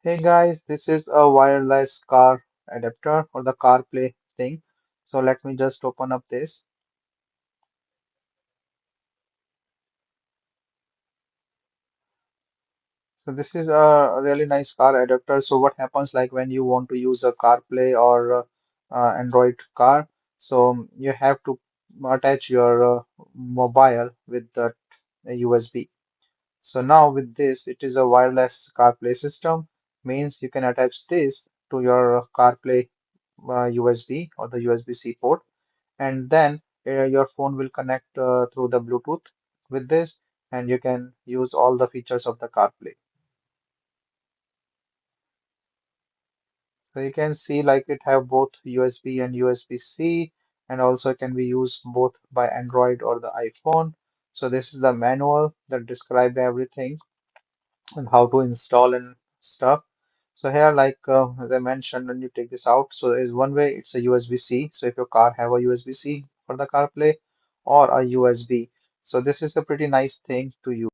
Hey guys, this is a wireless car adapter or the CarPlay thing. So let me just open up this. So this is a really nice car adapter. So what happens like when you want to use a CarPlay or Android car, so you have to attach your mobile with the USB. So now with this, it is a wireless CarPlay system, means you can attach this to your CarPlay USB or the USB-C port, and then your phone will connect through the Bluetooth with this, and you can use all the features of the CarPlay. So you can see like it have both USB and USB-C, and also can be used both by Android or the iPhone. So this is the manual that describe everything and how to install and stuff. So here, like as I mentioned, when you take this out, so there is one way it's a USB-C. So if your car have a USB-C for the CarPlay or a USB, so this is a pretty nice thing to use.